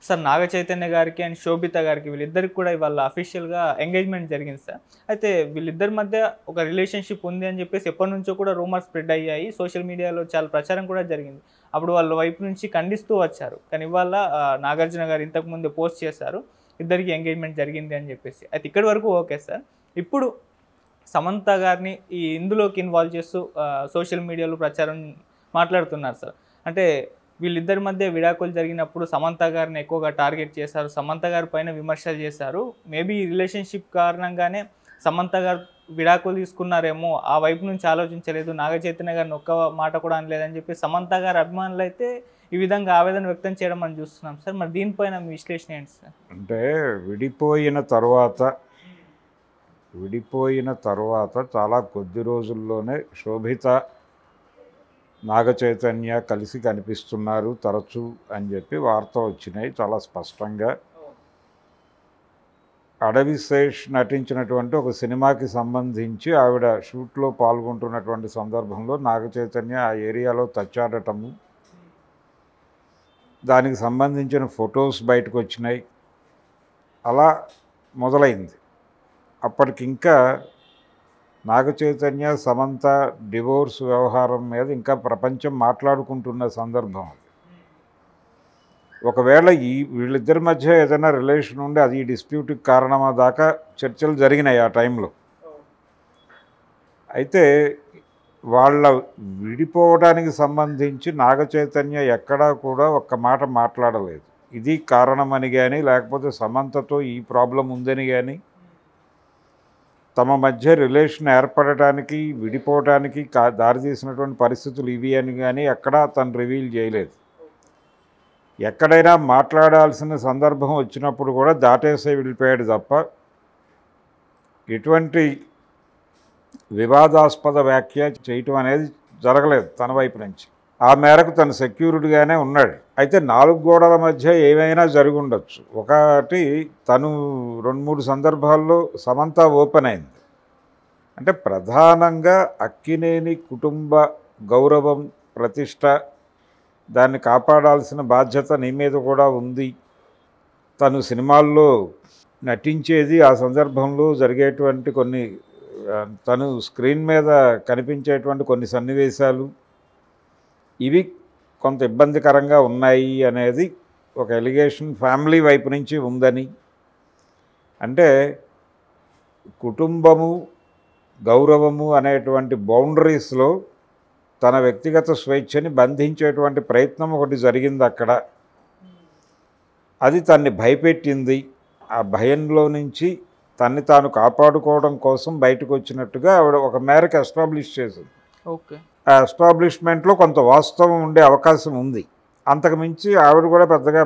Sir Naga Chaitanya గారికి and శోభిత గారికి వీళ్ళిద్దరికి కూడా ఇవాళ అఫీషియల్‌గా ఎంగేజ్‌మెంట్ జరిగింది సార్. అయితే వీళ్ళిద్దరి మధ్య ఒక రిలేషన్‌షిప్ ఉంది అని చెప్పేసి ఎప్పటినుంచో కూడా రూమర్స్ స్ప్రెడ్ అయ్యాయి. సోషల్ మీడియాలో చాలా ప్రచారం కూడా జరిగింది. అప్పుడు వాళ్ళ వైపు నుంచి ఖండిస్తూ వచ్చారు. కానీ ఇవాళ నాగార్జున గారు ఇంతకుముందు పోస్ట్ చేశారు. ఇద్దరికి ఎంగేజ్‌మెంట్ జరిగింది అని చెప్పేసి. అయితే ఇక్కడి వరకు ఓకే సార్. ఇప్పుడు సమంత గారిని ఇందులోకి ఇన్వాల్వ్ చేస్తూ సోషల్ మీడియాలో ప్రచారం మాట్లాడుతున్నారు సార్. అంటే వీళ్ళిద్దరి మధ్య విడాకులు జరిగినప్పుడు సమంత గారిని ఎక్కువగా టార్గెట్ చేశారు. సమంత గారి పైన విమర్శలు చేశారు. మేబీ ఈ రిలేషన్‌షిప్ కారణంగానే సమంత గారు విడాకులు తీసుకున్నారేమో, ఆ వైపు నుంచి ఆలోచించలేదు. నాగ చైతన్య గారిని ఒక్క మాట కూడా అనలేదని చెప్పి సమంత గారి అభిమానులైతే ఈ విధంగా ఆవేదన వ్యక్తం చేయడం మనం చూస్తున్నాం సార్. మరి దీనిపైన మీ విశ్లేషణ ఏంటి సార్? అంటే విడిపోయిన తర్వాత చాలా కొద్ది రోజుల్లోనే శోభిత నాగ చైతన్య కలిసి కనిపిస్తున్నారు తరచూ అని చెప్పి వార్తలు వచ్చినాయి చాలా స్పష్టంగా. అడవి శేష్ నటించినటువంటి ఒక సినిమాకి సంబంధించి ఆవిడ షూట్లో పాల్గొంటున్నటువంటి సందర్భంలో నాగ చైతన్య ఆ ఏరియాలో తచ్చాడటము, దానికి సంబంధించిన ఫొటోస్ బయటకు వచ్చినాయి. అలా మొదలైంది. అప్పటికింకా నాగ చైతన్య సమంత డివోర్స్ వ్యవహారం మీద ఇంకా ప్రపంచం మాట్లాడుకుంటున్న సందర్భం. ఒకవేళ వీళ్ళిద్దరి మధ్య ఏదైనా రిలేషన్ ఉండి అది ఈ డిస్ప్యూట్కి కారణమా దాకా చర్చలు జరిగినాయి ఆ టైంలో. అయితే వాళ్ళ విడిపోవడానికి సంబంధించి నాగ చైతన్య ఎక్కడా కూడా ఒక్క మాట మాట్లాడలేదు. ఇది కారణమని కానీ, లేకపోతే సమంతతో ఈ ప్రాబ్లం ఉందని కానీ, తమ మధ్య రిలేషన్ ఏర్పడటానికి విడిపోవడానికి దారితీసినటువంటి పరిస్థితులు ఇవి అని కానీ ఎక్కడా తను రివీల్ చేయలేదు. ఎక్కడైనా మాట్లాడాల్సిన సందర్భం వచ్చినప్పుడు కూడా దాటేసే వెళ్ళిపోయాడు తప్ప ఎటువంటి వివాదాస్పద వ్యాఖ్య చేయటం అనేది జరగలేదు తన వైపు నుంచి. ఆ మేరకు తను సెక్యూర్డ్గానే ఉన్నాడు. అయితే 4 గోడల మధ్య ఏమైనా జరిగి ఉండొచ్చు. ఒకటి, తను 2-3 సందర్భాల్లో సమంత ఓపెన్ అయింది. అంటే ప్రధానంగా అక్కినేని కుటుంబ గౌరవం, ప్రతిష్ట, దాన్ని కాపాడాల్సిన బాధ్యత నీ మీద కూడా ఉంది. తను సినిమాల్లో నటించేది, ఆ సందర్భంలో జరిగేటువంటి కొన్ని, తను స్క్రీన్ మీద కనిపించేటువంటి కొన్ని సన్నివేశాలు ఇవి కొంత ఇబ్బందికరంగా ఉన్నాయి అనేది ఒక ఎలిగేషన్ ఫ్యామిలీ వైపు నుంచి ఉందని. అంటే కుటుంబము, గౌరవము అనేటువంటి బౌండరీస్లో తన వ్యక్తిగత స్వేచ్ఛని బంధించేటువంటి ప్రయత్నం ఒకటి జరిగింది అక్కడ. అది తన్ని భయపెట్టింది. ఆ భయంలో నుంచి తన్ని తాను కాపాడుకోవడం కోసం బయటకు వచ్చినట్టుగా ఆవిడ ఒక మేరకు ఎస్టాబ్లిష్ చేసింది. ఓకే. ఆ ఎస్టాబ్లిష్మెంట్లో కొంత వాస్తవం ఉండే అవకాశం ఉంది. అంతకుమించి ఆవిడ కూడా పెద్దగా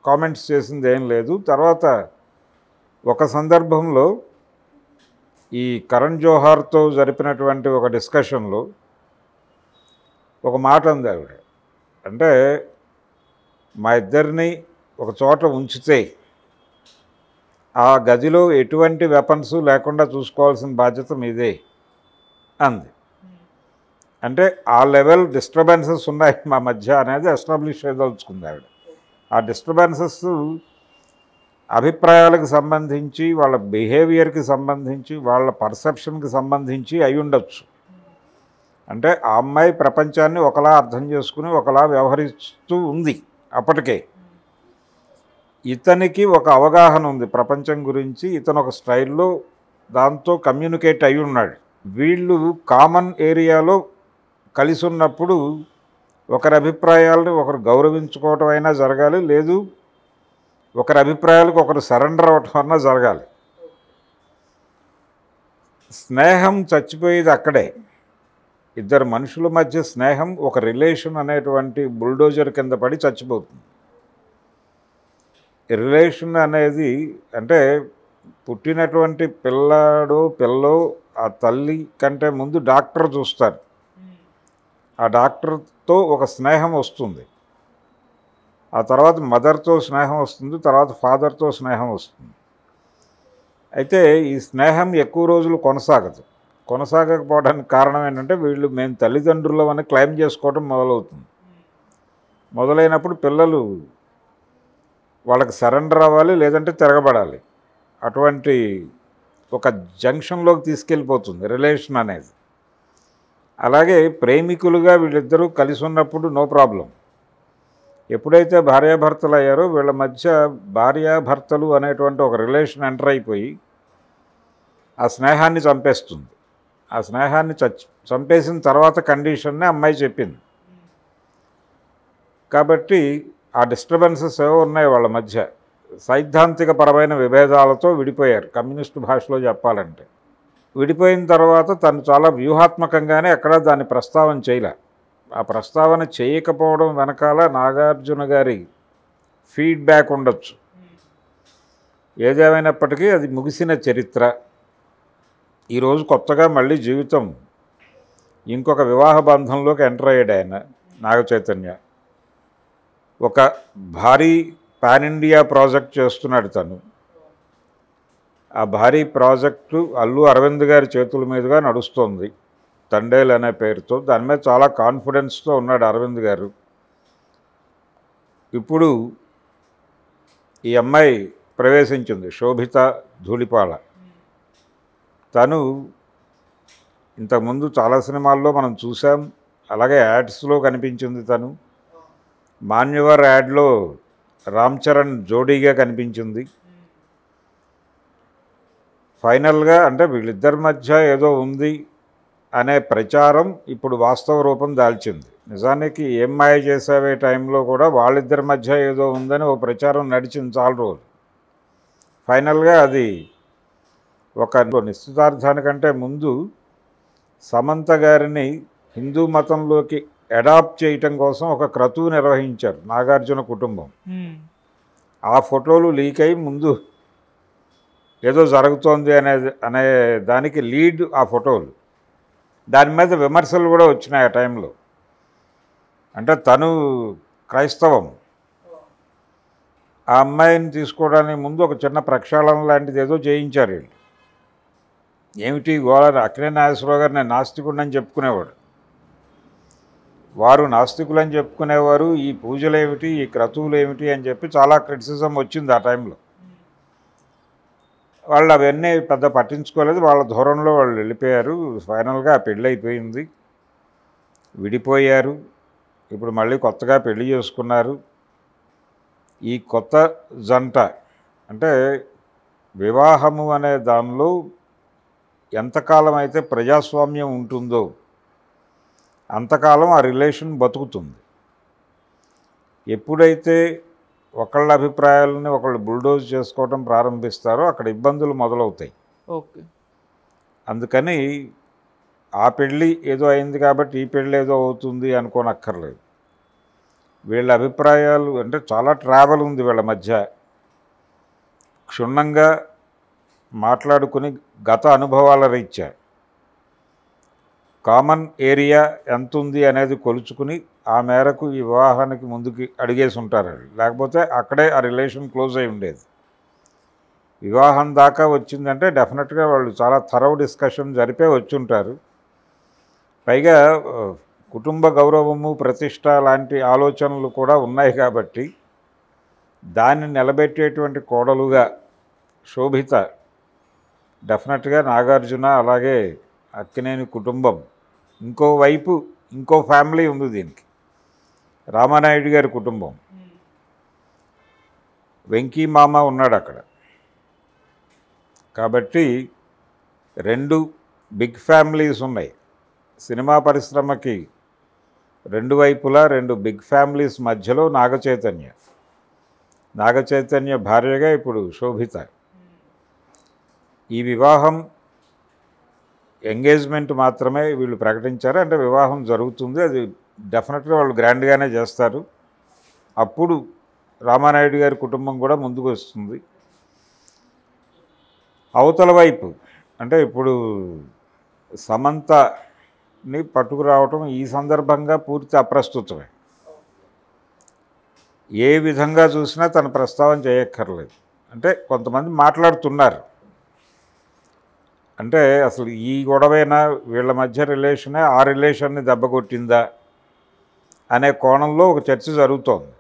కామెంట్స్ చేసింది ఏం లేదు. తర్వాత ఒక సందర్భంలో ఈ కరణ్ జోహార్తో జరిపినటువంటి ఒక డిస్కషన్లో ఒక మాట ఉంది ఆవిడ. అంటే మా ఇద్దరిని ఒక చోట ఉంచితే ఆ గదిలో ఎటువంటి వెపన్స్ లేకుండా చూసుకోవాల్సిన బాధ్యత మీదే అంది. అంటే ఆ లెవెల్ డిస్టర్బెన్సెస్ ఉన్నాయి మా మధ్య అనేది ఎస్టాబ్లిష్ చేయదలుచుకుంది ఆవిడ. ఆ డిస్టర్బెన్సెస్ అభిప్రాయాలకు సంబంధించి, వాళ్ళ బిహేవియర్కి సంబంధించి, వాళ్ళ పర్సెప్షన్కి సంబంధించి అయి ఉండొచ్చు. అంటే ఆ అమ్మాయి ప్రపంచాన్ని ఒకలా అర్థం చేసుకుని ఒకలా వ్యవహరిస్తూ ఉంది అప్పటికే. ఇతనికి ఒక అవగాహన ఉంది ప్రపంచం గురించి, ఇతను ఒక స్టైల్లో దాంతో కమ్యూనికేట్ అయి ఉన్నాడు. వీళ్ళు కామన్ ఏరియాలో కలిసి ఉన్నప్పుడు ఒకరి అభిప్రాయాలను ఒకరు గౌరవించుకోవటం అయినా జరగాలి, లేదు ఒకరి అభిప్రాయాలకు ఒకరు సరెండర్ అవ్వటం అన్నా జరగాలి. స్నేహం చచ్చిపోయేది అక్కడే. ఇద్దరు మనుషుల మధ్య స్నేహం ఒక రిలేషన్ అనేటువంటి బుల్డోజర్ కింద పడి చచ్చిపోతుంది. రిలేషన్ అనేది అంటే పుట్టినటువంటి పిల్లో ఆ తల్లి కంటే ముందు డాక్టర్ చూస్తారు. ఆ డాక్టర్తో ఒక స్నేహం వస్తుంది, ఆ తర్వాత మదర్తో స్నేహం వస్తుంది, తర్వాత ఫాదర్తో స్నేహం వస్తుంది. అయితే ఈ స్నేహం ఎక్కువ రోజులు కొనసాగకపోవడానికి కారణం ఏంటంటే మేము తల్లిదండ్రులం అని క్లెయిమ్ చేసుకోవడం మొదలవుతుంది. మొదలైనప్పుడు పిల్లలు వాళ్ళకి సరెండర్ అవ్వాలి, లేదంటే తిరగబడాలి. అటువంటి ఒక జంక్షన్లోకి తీసుకెళ్ళిపోతుంది రిలేషన్ అనేది. అలాగే ప్రేమికులుగా వీళ్ళిద్దరూ కలిసి ఉన్నప్పుడు నో ప్రాబ్లం. ఎప్పుడైతే భార్యాభర్తలు అయ్యారో వీళ్ళ మధ్య భార్యాభర్తలు అనేటువంటి ఒక రిలేషన్ ఎంటర్ అయిపోయి ఆ స్నేహాన్ని చంపేస్తుంది. ఆ స్నేహాన్ని చంపేసిన తర్వాత కండిషన్నే అమ్మాయి చెప్పింది. కాబట్టి ఆ డిస్టర్బెన్సెస్ ఏవో ఉన్నాయి వాళ్ళ మధ్య. సైద్ధాంతిక పరమైన విభేదాలతో విడిపోయారు. కమ్యూనిస్టు భాషలో చెప్పాలంటే విడిపోయిన తర్వాత తను చాలా వ్యూహాత్మకంగానే ఎక్కడా దాన్ని ప్రస్తావన చేయలే. ఆ ప్రస్తావన చేయకపోవడం వెనకాల నాగార్జున గారి ఫీడ్బ్యాక్ ఉండొచ్చు. ఏదేమైనప్పటికీ అది ముగిసిన చరిత్ర. ఈరోజు కొత్తగా మళ్ళీ జీవితం ఇంకొక వివాహ బంధంలోకి ఎంటర్ అయ్యాడు ఆయన నాగ చైతన్య. ఒక భారీ పాన్ ఇండియా ప్రాజెక్ట్ చేస్తున్నాడు తను. ఆ భారీ ప్రాజెక్టు అల్లు అరవింద్ గారి చేతుల మీదుగా నడుస్తుంది, తండేల్ అనే పేరుతో. దాని మీద చాలా కాన్ఫిడెన్స్తో ఉన్నాడు అరవింద్ గారు. ఇప్పుడు ఈ అమ్మాయి ప్రవేశించింది, శోభిత ధూళిపాల. తను ఇంతకుముందు చాలా సినిమాల్లో మనం చూసాం, అలాగే యాడ్స్లో కనిపించింది. తను మాన్యవర్ యాడ్లో రామ్ చరణ్ జోడీగా కనిపించింది. ఫైనల్గా అంటే వీళ్ళిద్దరి మధ్య ఏదో ఉంది అనే ప్రచారం ఇప్పుడు వాస్తవ రూపం దాల్చింది. నిజానికి ఏం మాయ చేసావే టైంలో కూడా వాళ్ళిద్దరి మధ్య ఏదో ఉందని ఓ ప్రచారం నడిచింది చాలా రోజులు. ఫైనల్గా అది ఒక నిశ్చితార్థానికంటే ముందు సమంత గారిని హిందూ మతంలోకి అడాప్ట్ చేయటం కోసం ఒక క్రతువు నిర్వహించారు నాగార్జున కుటుంబం. ఆ ఫోటోలు లీక్ అయి ముందు ఏదో జరుగుతోంది అనే దానికి లీడ్ ఆ ఫోటోలు. దాని మీద విమర్శలు కూడా వచ్చినాయి ఆ టైంలో. అంటే తను క్రైస్తవం, ఆ అమ్మాయిని తీసుకోవడానికి ముందు ఒక చిన్న ప్రక్షాళన లాంటిది ఏదో చేయించారు వీళ్ళు. ఏమిటి గోళ? అక్కినే నాగేశ్వరరావు గారు నేను నాస్తికుడిని చెప్పుకునేవాడు, వారు నాస్తికులని చెప్పుకునేవారు. ఈ పూజలు ఏమిటి, ఈ క్రతువులు ఏమిటి అని చెప్పి చాలా క్రిటిసిజం వచ్చింది ఆ టైంలో. వాళ్ళు అవన్నీ పెద్ద పట్టించుకోలేదు, వాళ్ళ దూరంలో వాళ్ళు వెళ్ళిపోయారు. ఫైనల్గా పెళ్ళి అయిపోయింది, విడిపోయారు. ఇప్పుడు మళ్ళీ కొత్తగా పెళ్లి చేసుకున్నారు. ఈ కొత్త జంట అంటే వివాహము అనే దానిలో ఎంతకాలం అయితే ప్రజాస్వామ్యం ఉంటుందో అంతకాలం ఆ రిలేషన్ బతుకుతుంది. ఎప్పుడైతే ఒకళ్ళ అభిప్రాయాలని ఒకళ్ళు బుల్డోజ్ చేసుకోవడం ప్రారంభిస్తారో అక్కడ ఇబ్బందులు మొదలవుతాయి. ఓకే. అందుకని ఆ పెళ్ళి ఏదో అయింది కాబట్టి ఈ పెళ్ళి ఏదో అవుతుంది అనుకోనక్కర్లేదు. వీళ్ళ అభిప్రాయాలు అంటే చాలా ట్రావెల్ ఉంది వీళ్ళ మధ్య. క్షుణ్ణంగా మాట్లాడుకుని గత అనుభవాల రీత్యా కామన్ ఏరియా ఎంత ఉంది అనేది కొలుచుకుని ఆ మేరకు ఈ వివాహానికి ముందుకి అడిగేసి ఉంటారు. లేకపోతే అక్కడే ఆ రిలేషన్ క్లోజ్ అయి ఉండేది. వివాహం దాకా వచ్చిందంటే డెఫినెట్గా వాళ్ళు చాలా థరవ్ డిస్కషన్ జరిపే వచ్చుంటారు. పైగా కుటుంబ గౌరవము, ప్రతిష్ట లాంటి ఆలోచనలు కూడా ఉన్నాయి కాబట్టి దాన్ని నిలబెట్టేటువంటి కోడలుగా శోభిత డెఫినెట్గా నాగార్జున అలాగే అక్కినేని కుటుంబం. ఇంకోవైపు ఇంకో ఫ్యామిలీ ఉంది దీనికి, రామానాయుడు గారి కుటుంబం. వెంకీ మామ ఉన్నాడు అక్కడ. కాబట్టి రెండు బిగ్ ఫ్యామిలీస్ ఉన్నాయి. సినిమా పరిశ్రమకి రెండు వైపులా రెండు బిగ్ ఫ్యామిలీస్ మధ్యలో నాగ చైతన్య భార్యగా ఇప్పుడు శోభిత. ఈ వివాహం ఎంగేజ్మెంట్ మాత్రమే వీళ్ళు ప్రకటించారు. అంటే వివాహం జరుగుతుంది, అది డెఫినెట్గా వాళ్ళు గ్రాండ్గానే చేస్తారు. అప్పుడు రామానాయుడు గారి కుటుంబం కూడా ముందుకు వస్తుంది. అవతల వైపు అంటే ఇప్పుడు సమంతని పట్టుకురావటం ఈ సందర్భంగా పూర్తి అప్రస్తుతమే. ఏ విధంగా చూసినా తన ప్రస్తావన చేయక్కర్లేదు. అంటే కొంతమంది మాట్లాడుతున్నారు, అంటే అసలు ఈ గొడవైనా వీళ్ళ మధ్య రిలేషనే ఆ రిలేషన్ని దెబ్బకొట్టిందా అనే కోణంలో ఒక చర్చ జరుగుతోంది.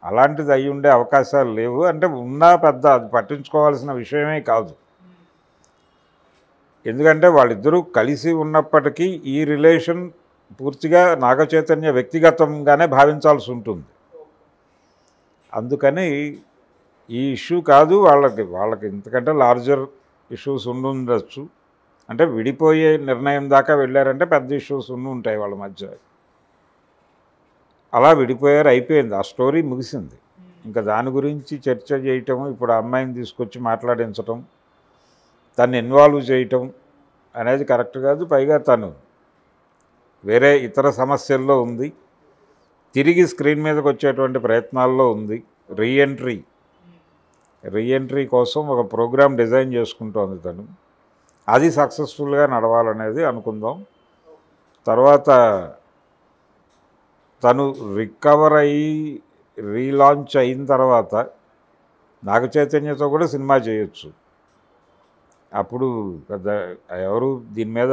అలాంటిది అయి ఉండే అవకాశాలు లేవు. అంటే ఉన్నా పెద్ద అది పట్టించుకోవాల్సిన విషయమే కాదు. ఎందుకంటే వాళ్ళిద్దరూ కలిసి ఉన్నప్పటికీ ఈ రిలేషన్ పూర్తిగా నాగచైతన్య వ్యక్తిగతంగానే భావించాల్సి ఉంటుంది. అందుకని ఈ ఇష్యూ కాదు, వాళ్ళకి ఇంతకంటే లార్జర్ ఇష్యూస్ ఉండుండొచ్చు. అంటే విడిపోయే నిర్ణయం దాకా వెళ్ళారంటే పెద్ద ఇష్యూస్ ఉంటాయి వాళ్ళ మధ్య. అలా విడిపోయారు, అయిపోయింది, ఆ స్టోరీ ముగిసింది. ఇంకా దాని గురించి చర్చ చేయటం, ఇప్పుడు ఆ అమ్మాయిని తీసుకొచ్చి మాట్లాడించటం, తను ఇన్వాల్వ్ చేయటం అనేది కరెక్ట్ కాదు. పైగా తను వేరే ఇతర సమస్యల్లో ఉంది, తిరిగి స్క్రీన్ మీదకి వచ్చేటువంటి ప్రయత్నాల్లో ఉంది. రీఎంట్రీ కోసం ఒక ప్రోగ్రామ్ డిజైన్ చేసుకుంటోంది తను. అది సక్సెస్ఫుల్గా నడవాలనేది అనుకుందాం. తర్వాత తను రికవర్ అయ్యి రీలాంచ్ అయిన తర్వాత నాగచైతన్యతో కూడా సినిమా చేయొచ్చు. అప్పుడు పెద్ద ఎవరు దీని మీద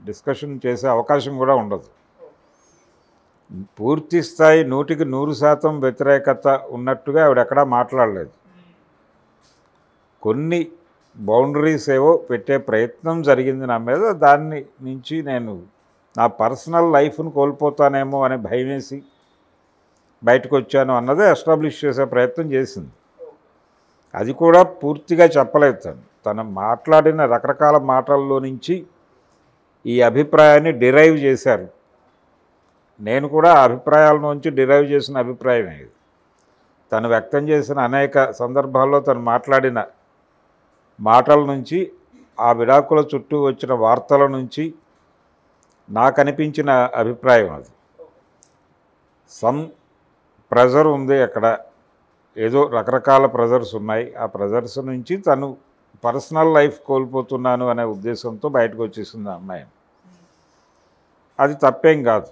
డిస్కషన్ చేసే అవకాశం కూడా ఉండదు. పూర్తి స్థాయి 100% వ్యతిరేకత ఉన్నట్టుగా ఆవిడ ఎక్కడా మాట్లాడలేదు. కొన్ని బౌండరీస్ ఏవో పెట్టే ప్రయత్నం జరిగింది నా మీద. దాన్ని నుంచి నేను నా పర్సనల్ లైఫ్ను కోల్పోతానేమో అనే భయం వేసి బయటకు వచ్చాను అన్నదే ఎస్టాబ్లిష్ చేసే ప్రయత్నం చేసింది. అది కూడా పూర్తిగా చెప్పలేదు. తను మాట్లాడిన రకరకాల మాటల్లో నుంచి ఈ అభిప్రాయాన్ని డిరైవ్ చేశారు. నేను కూడా ఆ అభిప్రాయాల నుంచి డిరైవ్ చేసిన అభిప్రాయమే ఇది. తను వ్యక్తం చేసిన అనేక సందర్భాల్లో తను మాట్లాడిన మాటల నుంచి, ఆ విడాకుల చుట్టూ వచ్చిన వార్తల నుంచి నాకు అనిపించిన అభిప్రాయం అది. సమ్ ప్రెజర్ ఉంది అక్కడ, ఏదో రకరకాల ప్రెజర్స్ ఉన్నాయి. ఆ ప్రెజర్స్ నుంచి తను పర్సనల్ లైఫ్ కోల్పోతున్నాను అనే ఉద్దేశంతో బయటకు వచ్చేసింది ఆ అమ్మాయి. అది తప్పేం కాదు,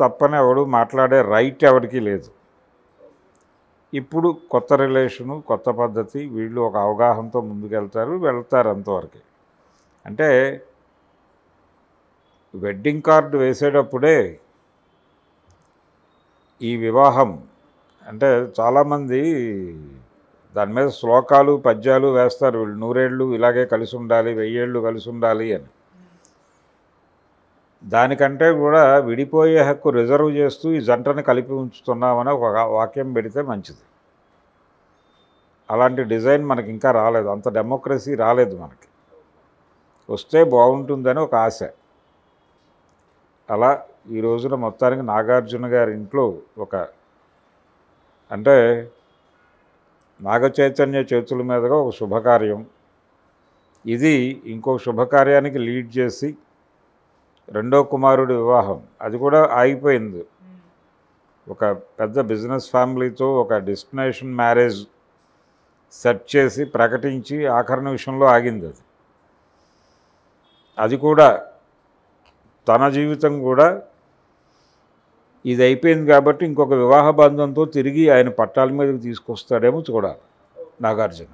తప్పని ఎవడు మాట్లాడే రైట్ ఎవరికి లేదు. ఇప్పుడు కొత్త రిలేషను, కొత్త పద్ధతి, వీళ్ళు ఒక అవగాహనతో వెళ్తారు అంతవరకు. అంటే వెడ్డింగ్ కార్డు వేసేటప్పుడే ఈ వివాహం అంటే చాలామంది దాని మీద శ్లోకాలు పద్యాలు వేస్తారు. వీళ్ళు 100 ఏళ్ళు ఇలాగే కలిసి ఉండాలి, 1000 ఏళ్ళు కలిసి ఉండాలి అని. దానికంటే కూడా విడిపోయే హక్కు రిజర్వ్ చేస్తూ ఈ జంటను కలిపి ఉంచుతున్నామని ఒక వాక్యం పెడితే మంచిది. అలాంటి డిజైన్ మనకి ఇంకా రాలేదు, అంత డెమోక్రసీ రాలేదు మనకి. వస్తే బాగుంటుందని ఒక ఆశ. అలా ఈ రోజున మొత్తానికి నాగార్జున గారి ఇంట్లో అంటే నాగచైతన్య చేతుల మీదుగా ఒక శుభకార్యం, ఇది ఇంకో శుభకార్యానికి లీడ్ చేసి రెండో కుమారుడి వివాహం, అది కూడా ఆగిపోయింది. ఒక పెద్ద బిజినెస్ ఫ్యామిలీతో ఒక డెస్టినేషన్ మ్యారేజ్ సెట్ చేసి ప్రకటించి ఆఖరి నిమిషంలో ఆగింది. అది కూడా తన జీవితం కూడా ఇది అయిపోయింది కాబట్టి ఇంకొక వివాహ బంధంతో తిరిగి ఆయన పట్టాల మీదకి తీసుకొస్తాడేమో చూడాలి నాగార్జున.